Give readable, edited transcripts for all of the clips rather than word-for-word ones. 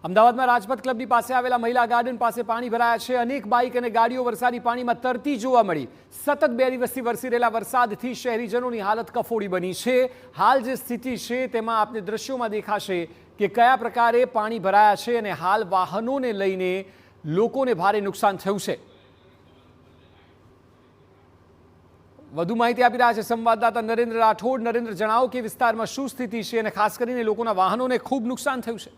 અમદાવાદમાં રાજપથ ક્લબની પાસે આવેલા મહિલા ગાર્ડન પાસે પાણી ભરાયા છે। અનેક બાઇક અને ગાડીઓ વરસાદી પાણીમાં તરતી જોવા મળી। સતત 2 દિવસથી વરસી રહેલા વરસાદથી શહેરીજનોની હાલત કફોડી બની છે। હાલ જે સ્થિતિ છે તેમાં આપને દ્રશ્યોમાં દેખાશે કે કયા પ્રકારે પાણી ભરાયા છે અને હાલ વાહનોને લઈને લોકોને ભારે નુકસાન થયું છે। વધુ માહિતી આપી રહ્યા છે સંવાદદાતા નરેન્દ્ર રાઠોડ। નરેન્દ્ર, જણાવો કે વિસ્તારમાં શું સ્થિતિ છે અને ખાસ કરીને લોકોના વાહનોને ખૂબ નુકસાન થયું છે।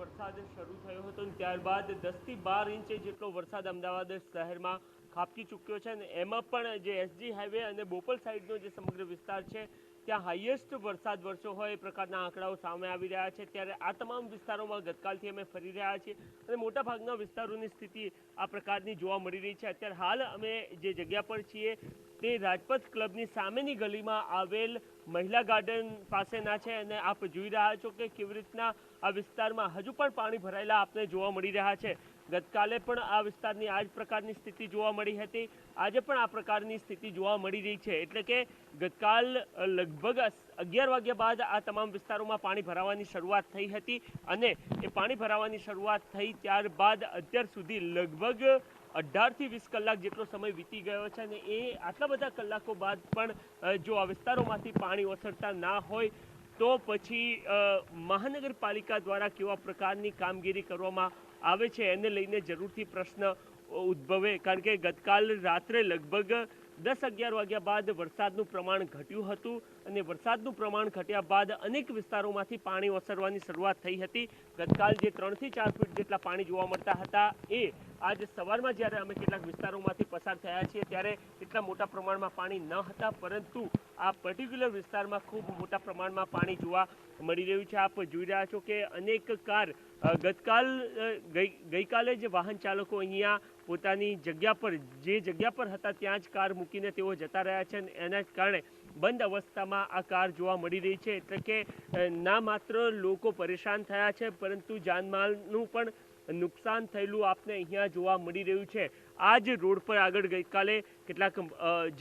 વરસાદ શરૂ થયો હતો અને ત્યારબાદ 10 થી 12 ઇંચ જેટલો વરસાદ અમદાવાદ શહેરમાં ખાબકી ચૂક્યો છે અને એમાં પણ જે એસજી હાઈવે અને બોપલ સાઈડનો જે સમગ્ર વિસ્તાર છે ત્યાં હાઈએસ્ટ વરસાદ વરસ્યો હોય એ પ્રકારના આંકડાઓ સામે આવી રહ્યા છે। ત્યારે આ તમામ વિસ્તારોમાં ગતકાલથી અમે ફરી રહ્યા છીએ અને મોટાભાગના વિસ્તારોની સ્થિતિ આ પ્રકારની જોવા મળી રહી છે। અત્યારે હાલ અમે જે જગ્યા પર છીએ તે રાજપથ ક્લબની સામેની ગલીમાં આવેલ મહિલા ગાર્ડન પાસેના છે અને આપ જોઈ રહ્યા છો કે કેવી રીતના આ વિસ્તારમાં હજુ પણ પાણી ભરાયેલા આપને જોવા મળી રહ્યા છે। ગતકાલે પણ આ વિસ્તારની આ જ પ્રકારની સ્થિતિ જોવા મળી હતી, આજે પણ આ પ્રકારની સ્થિતિ જોવા મળી રહી છે। એટલે કે ગતકાલ લગભગ 11 વાગ્યા બાદ આ તમામ વિસ્તારોમાં પાણી ભરાવાની શરૂઆત થઈ હતી અને એ પાણી ભરાવાની શરૂઆત થઈ ત્યારબાદ અત્યાર સુધી લગભગ 18 થી 20 કલાક જેટલો સમય વીતી ગયો છે અને એ આટલા બધા કલાકો બાદ પણ જો આ વિસ્તારોમાંથી પાણી ઓસરતા ના હોય તો પછી મહાનગરપાલિકા દ્વારા કેવા પ્રકારની કામગીરી કરવામાં આવે છે એને લઈને જરૂરથી પ્રશ્ન ઉદ્ભવે। કારણ કે ગતકાલ રાત્રે લગભગ 10-11 વાગ્યા બાદ વરસાદનું પ્રમાણ ઘટ્યું હતું અને વરસાદનું પ્રમાણ ઘટ્યા બાદ અનેક વિસ્તારોમાંથી પાણી ઓસરવાની શરૂઆત થઈ હતી। ગતકાલ જે 3 થી 4 ફૂટ જેટલા પાણી જોવા મળતા હતા એ આજ સવારમાં જ્યારે અમે કેટલાક વિસ્તારોમાંથી પસાર થયા છીએ ત્યારે એટલા મોટા પ્રમાણમાં પાણી ન હતા, પરંતુ આ પર્ટિક્યુલર વિસ્તારમાં ખૂબ મોટા પ્રમાણમાં પાણી જોવા મળી રહ્યું છે। આપ જોઈ રહ્યા છો કે અનેક કાર ગઈકાલે જ વાહન ચાલકો અહીંયા પોતાની જગ્યા પર જે જગ્યા પર હતા ત્યાં જ કાર મૂકીને તેઓ જતા રહ્યા છે અને એના જ કારણે બંધ અવસ્થામાં આ કાર જોવા મળી રહી છે। એટલે કે ના માત્ર લોકો પરેશાન થયા છે પરંતુ જાનમાલનું પણ નુકસાન થયેલું આપને અહીંયા જોવા મળી રહ્યું છે। આ જ રોડ પર આગળ ગઈકાલે કેટલાક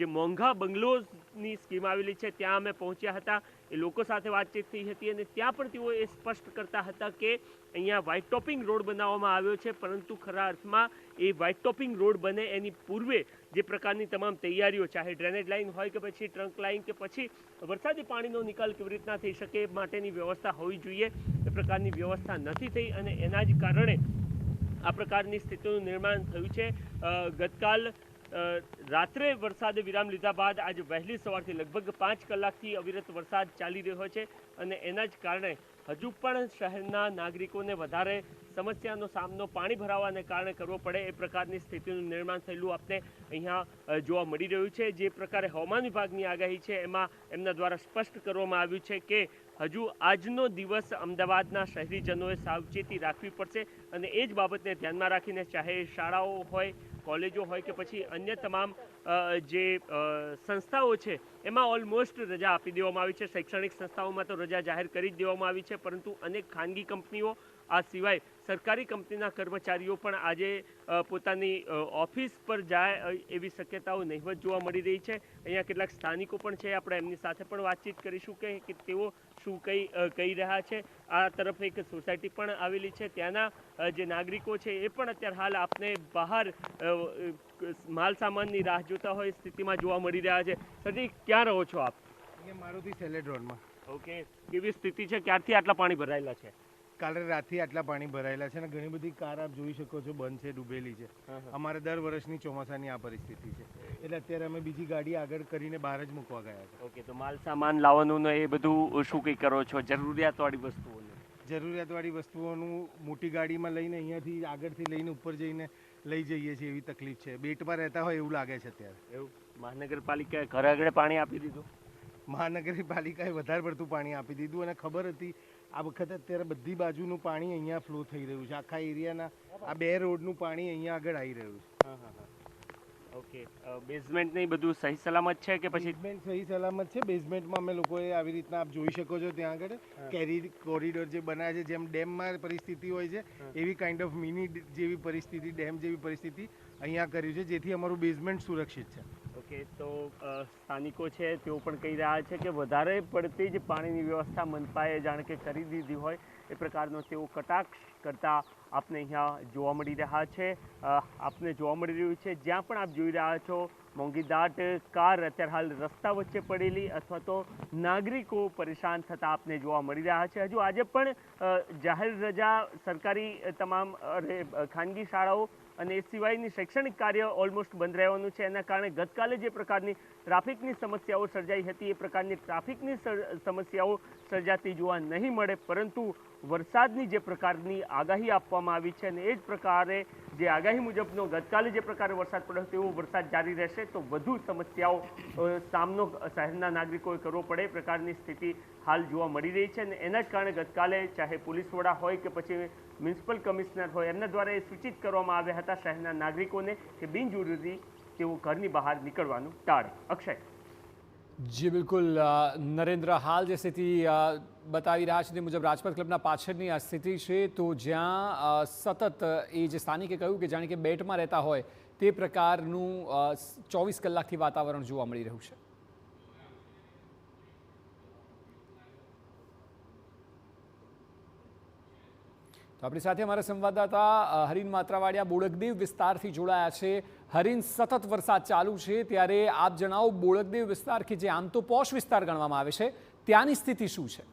જે મોંઘા બંગલોની સ્કીમ આવેલી છે ત્યાં અમે પહોંચ્યા હતા, એ લોકો સાથે વાતચીત થઈ હતી અને ત્યાં પણ તેઓ એ સ્પષ્ટ કરતા હતા કે અહીંયા વ્હાઇટ ટોપિંગ રોડ બનાવવામાં આવ્યો છે, પરંતુ ખરા અર્થમાં એ વ્હાઇટ ટોપિંગ રોડ બને એની પૂર્વે જે પ્રકારની તમામ તૈયારીઓ, ચાહે ડ્રેનેજ લાઇન હોય કે પછી ટ્રંક લાઇન કે પછી વરસાદી પાણીનો નિકાલ કેવી રીતના થઈ શકે એ માટેની વ્યવસ્થા હોવી જોઈએ, એ પ્રકારની વ્યવસ્થા નથી થઈ અને એના જ કારણે આ પ્રકારની સ્થિતિનું નિર્માણ થયું છે। ગતકાલ રાત્રે વરસાદે વિરામ લીધા બાદ આજે વહેલી સવારથી લગભગ 5 કલાકથી અવિરત વરસાદ ચાલી રહ્યો છે અને એના જ કારણે હજુ પણ શહેરના નાગરિકોને વધારે સમસ્યાનો સામનો પાણી ભરાવાને કારણે કરવો પડે એ પ્રકારની સ્થિતિનું નિર્માણ થયેલું આપણે અહીંયા જોવા મળી રહ્યું છે। જે પ્રકારે હવામાન વિભાગની આગાહી છે એમાં એમના દ્વારા સ્પષ્ટ કરવામાં આવ્યું છે કે હજુ આજનો દિવસ અમદાવાદના શહેરીજનોએ સાવચેતી રાખવી પડશે અને એ જ બાબતને ધ્યાનમાં રાખીને ચાહે શાળાઓ હોય, કોલેજો હોય કે પછી અન્ય તમામ જે સંસ્થાઓ છે એમાં ઓલમોસ્ટ રજા આપી દેવામાં આવી છે। શૈક્ષણિક સંસ્થાઓમાં તો રજા જાહેર કરી જ દેવામાં આવી છે, પરંતુ અનેક ખાનગી કંપનીઓ આ સિવાય સરકારી કંપનીના કર્મચારીઓ પણ આજે પોતાની ઓફિસ પર જાય એવી શક્યતાઓ નહિવત જોવા મળી રહી છે। અહીંયા કેટલાક સ્થાનિકો પણ છે, આપણે એમની સાથે પણ વાતચીત કરીશું કે તેઓ શું કહી રહ્યા છે। આ તરફ એક સોસાયટી પણ આવેલી છે, ત્યાંના જે નાગરિકો છે એ પણ અત્યારે હાલ આપને બહાર માલ સામાનની રાહ જોતા હોય સ્થિતિમાં જોવા મળી રહ્યા છે। સરજી, ક્યાં રહો છો આપ? મારુતિ સેલેડ રોડમાં। ઓકે, કેવી સ્થિતિ છે? ક્યારથી આટલા પાણી ભરાયેલા છે? કાલે રાતથી આટલા પાણી ભરાયેલા છે અને ઘણી બધી કાર આપ જોઈ શકો છો બંધ છે, ડૂબેલી છે। અમારે દર વર્ષની ચોમાસાની આ પરિસ્થિતિ છે, એટલે અત્યારે અમે બીજી ગાડી આગળ કરીને બહાર જ મૂકવા ગયા છે। ઓકે, તો માલ સામાન લાવવાનું ને એ બધું શું કંઈ કરો છો? જરૂરિયાતવાળી વસ્તુઓને? જરૂરિયાતવાળી વસ્તુઓનું મોટી ગાડીમાં લઈને અહીંયાથી આગળથી લઈને ઉપર જઈને લઈ જઈએ છીએ એવી તકલીફ છે। બેટમાં રહેતા હોય એવું લાગે છે અત્યારે। એવું મહાનગરપાલિકાએ ઘરે આગળ પાણી આપી દીધું? મહાનગરપાલિકાએ વધારે પડતું પાણી આપી દીધું અને ખબર હતી આ વખતે અત્યારે બધી બાજુનું પાણી અહીંયા ફ્લો થઈ રહ્યું છે, આખા એરિયાના આ 2 રોડનું પાણી અહીંયા આગળ આવી રહ્યું છે। ઓકે, બેઝમેન્ટ ને બધું સહી સલામત છે કે પછી? બેઝમેન્ટ સહી સલામત છે। બેઝમેન્ટમાં અમે લોકોએ આવી રીતના આપ જોઈ શકો છો ત્યાં આગળ કોરિડોર જે બનાવે છે, જેમ ડેમમાં પરિસ્થિતિ હોય છે એવી કાઇન્ડ ઓફ મિની જેવી પરિસ્થિતિ, ડેમ જેવી પરિસ્થિતિ અહીંયા કર્યું છે, જેથી અમારું બેઝમેન્ટ સુરક્ષિત છે। ઓકે, ઓકે, તો સ્થાનિકો છે તેઓ પણ કહી રહ્યા છે કે વધારે પડતી જ પાણીની વ્યવસ્થા મનપાએ જાણે કે કરી દીધી હોય એ પ્રકારનો તેઓ કટાક્ષ કરતા આપને અહીંયા જોવા મળી રહ્યા છે। આપને જોવા મળી રહ્યું છે જ્યાં પણ આપ જોઈ રહ્યા છો મોંઘીદાટ કાર અત્યારે હાલ રસ્તા વચ્ચે પડેલી અથવા તો નાગરિકો પરેશાન થતા આપને જોવા મળી રહ્યા છે। હજુ આજે પણ જાહેર રજા સરકારી તમામ ખાનગી શાળાઓ અને એ સિવાયની શૈક્ષણિક કાર્ય ઓલમોસ્ટ બંધ રહેવાનું છે। એના કારણે ગતકાલે જે પ્રકારની ટ્રાફિકની સમસ્યાઓ સર્જાઈ હતી એ પ્રકારની ટ્રાફિકની સમસ્યાઓ સર્જાતી જોવા નહીં મળે, પરંતુ વરસાદની જે પ્રકારની આગાહી આપવામાં આવી છે અને એ જ પ્રકારે જે આગાહી મુજબનો ગતકાલે જે પ્રકારે વરસાદ પડ્યો તેવો વરસાદ જારી રહેશે તો વધુ સમસ્યાઓ સામનો શહેરના નાગરિકોએ કરવો પડે એ પ્રકારની સ્થિતિ હાલ જોવા મળી રહી છે। અને એના જ કારણે ગતકાલે ચાહે પોલીસ વડા હોય કે પછી મ્યુનિસિપલ કમિશનર હોય એમના દ્વારા એ સૂચિત કરવામાં આવ્યા હતા શહેરના નાગરિકોને કે બિનજરૂરી તેઓ ઘરની બહાર નીકળવાનું ટાળે। અક્ષય। જી બિલકુલ નરેન્દ્ર, હાલ જે સ્થિતિ બતાવી રહ્યા છે તે મુજબ રાજપથ ક્લબના પાછળની આ સ્થિતિ છે, તો જ્યાં સતત એ જે સ્થાનિકે કહ્યું કે જાણે કે બેટમાં રહેતા હોય તે પ્રકારનું 24 કલાકથી વાતાવરણ જોવા મળી રહ્યું છે। તો આપણી સાથે અમારા સંવાદદાતા હરીન માત્રાવાડિયા બોડકદેવ વિસ્તારથી જોડાયા છે। હરીન, સતત વરસાદ ચાલુ છે ત્યારે આપ જણાવો, બોડકદેવ વિસ્તાર કે જે આમ તો પોશ વિસ્તાર ગણવામાં આવે છે ત્યાંની સ્થિતિ શું છે?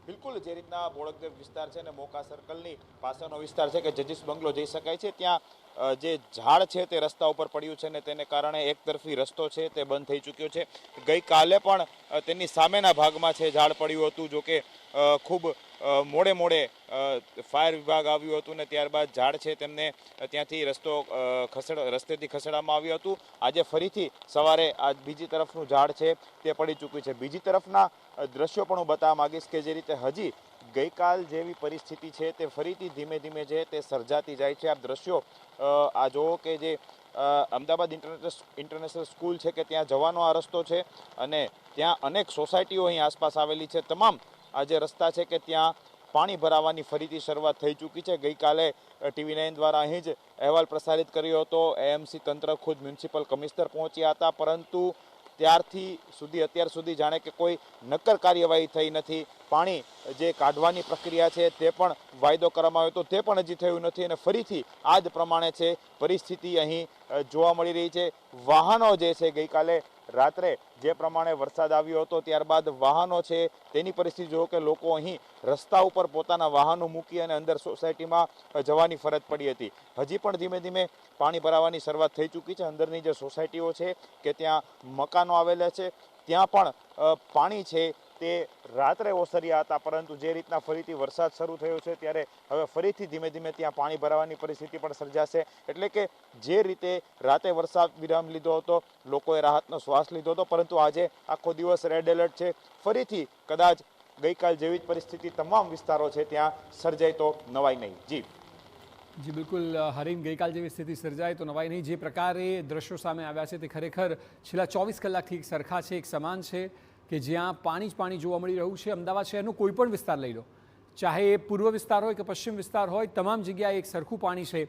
બિલકુલ, જે રીતના બોડકદેવ વિસ્તાર છે ને મોકા સર્કલની પાસેનો વિસ્તાર છે કે જજીસ બંગલો જઈ શકાય છે, ત્યાં જે ઝાડ છે તે રસ્તા ઉપર પડ્યું છે ને તેને કારણે એક તરફી રસ્તો છે તે બંધ થઈ ચૂક્યો છે। ગઈકાલે પણ તેની સામેના ભાગમાં છે ઝાડ પડ્યું હતું, જો કે ખૂબ મોડે ફાયર વિભાગ આવ્યું હતું ને ત્યારબાદ ઝાડ છે તેમને ત્યાંથી રસ્તેથી ખસેડવામાં આવ્યું હતું। આજે ફરીથી સવારે આ બીજી તરફનું ઝાડ છે તે પડી ચૂક્યું છે। બીજી તરફના દ્રશ્યો પણ હું બતાવવા માંગીશ કે જે રીતે હજી ગઈકાલ જેવી પરિસ્થિતિ છે તે ફરીથી ધીમે ધીમે છે તે સર્જાતી જાય છે। આ દ્રશ્યો આ જુઓ કે જે અમદાવાદ ઇન્ટરનેશનલ સ્કૂલ છે કે ત્યાં જવાનો આ રસ્તો છે અને ત્યાં અનેક સોસાયટીઓ અહીં આસપાસ આવેલી છે। તમામ આ જે રસ્તા છે કે ત્યાં પાણી ભરાવાની ફરીથી શરૂઆત થઈ ચૂકી છે। ગઈકાલે TV9 દ્વારા અહીં જ અહેવાલ પ્રસારિત કર્યો હતો। એએમસી તંત્ર ખુદ મ્યુનિસિપલ કમિશનર પહોંચ્યા હતા, પરંતુ ત્યારથી અત્યાર સુધી જાણે કે કોઈ નક્કર કાર્યવાહી થઈ નથી। પાણી જે કાઢવાની પ્રક્રિયા છે તે પણ વાયદો કરવામાં આવ્યો હતો તે પણ હજી થયું નથી અને ફરીથી આ જ પ્રમાણે છે પરિસ્થિતિ અહીં જોવા મળી રહી છે। વાહનો જે છે ગઈકાલે રાત્રે જે પ્રમાણે વરસાદ આવ્યો હતો ત્યારબાદ વાહનો છે તેની પરિસ્થિતિ જો કે લોકો અહીં રસ્તા ઉપર પોતાના વાહનો મૂકી અને અંદર સોસાયટીમાં જવાની ફરજ પડી હતી। હજી પણ ધીમે ધીમે પાણી ભરાવાની શરૂઆત થઈ ચૂકી છે। અંદરની જે સોસાયટીઓ છે કે ત્યાં મકાનો આવેલા છે ત્યાં પણ પાણી છે તે રાત્રે ઓસર્યા હતા, પરંતુ જે રીતના ફરીથી વરસાદ શરૂ થયો છે ત્યારે હવે ફરીથી ધીમે ધીમે ત્યાં પાણી ભરાવાની પરિસ્થિતિ પણ સર્જાશે। એટલે કે જે રીતે રાતે વરસાદ વિરામ લીધો હતો, લોકોએ રાહતનો શ્વાસ લીધો હતો, પરંતુ આજે આખો દિવસ રેડ એલર્ટ છે। ફરીથી કદાચ ગઈકાલ જેવી જ પરિસ્થિતિ તમામ વિસ્તારો છે ત્યાં સર્જાય તો નવાઈ નહીં। જી બિલકુલ હરીન, ગઈકાલ જેવી સ્થિતિ સર્જાય તો નવાઈ નહીં। જે પ્રકારે દ્રશ્યો સામે આવ્યા છે તે ખરેખર છેલ્લા 24 કલાકથી એક સરખા છે, એક સમાન છે કે જ્યાં પાણી જ પાણી જોવા મળી રહ્યું છે। અમદાવાદ શહેરનો કોઈ પણ વિસ્તાર લઈ લો, ચાહે એ પૂર્વ વિસ્તાર હોય કે પશ્ચિમ વિસ્તાર હોય, તમામ જગ્યાએ એક સરખું પાણી છે।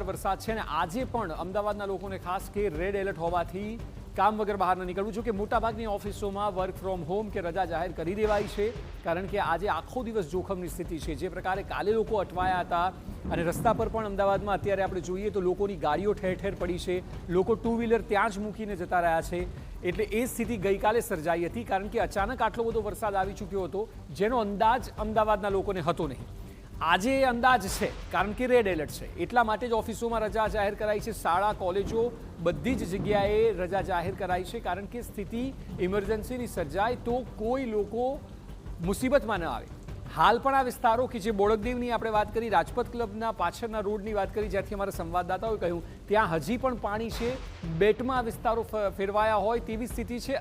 વરસાદ છે ને આજે પણ અમદાવાદના લોકોને ખાસ કે રેડ એલર્ટ હોવાથી કામ વગર બહાર ન નીકળવું। જો કે મોટાભાગની ઓફિસોમાં વર્ક ફ્રોમ હોમ કે રજા જાહેર કરી દેવાઈ છે, કારણ કે આજે આખો દિવસ જોખમની સ્થિતિ છે। જે પ્રકારે કાલે લોકો અટવાયા હતા અને રસ્તા પર પણ અમદાવાદમાં અત્યારે આપણે જોઈએ તો લોકોની ગાડીઓ ઠેર ઠેર પડી છે, લોકો ટુ વ્હીલર ત્યાં જ મૂકીને જતા રહ્યા છે। એટલે એ સ્થિતિ ગઈકાલે સર્જાઈ હતી, કારણ કે અચાનક આટલો બધો વરસાદ આવી ચૂક્યો હતો જેનો અંદાજ અમદાવાદના લોકોને હતો નહીં। આજે એ અંદાજ છે કારણ કે રેડ એલર્ટ છે, એટલા માટે જ ઓફિસોમાં રજા જાહેર કરાઈ છે। શાળા કોલેજો બધી જ જગ્યાએ રજા જાહેર કરાઈ છે, કારણ કે સ્થિતિ ઇમરજન્સીની સર્જાય તો કોઈ લોકો મુસીબતમાં ન આવે। હાલ પણ આ વિસ્તારો કે જે બોડકદેવની આપણે વાત કરી, રાજપથ ક્લબના પાછળના રોડની વાત કરી, જ્યાંથી અમારા સંવાદદાતાઓએ કહ્યું ત્યાં હજી પણ પાણી છે, બેટમાં આ વિસ્તારો ફેરવાયા હોય તેવી સ્થિતિ છે।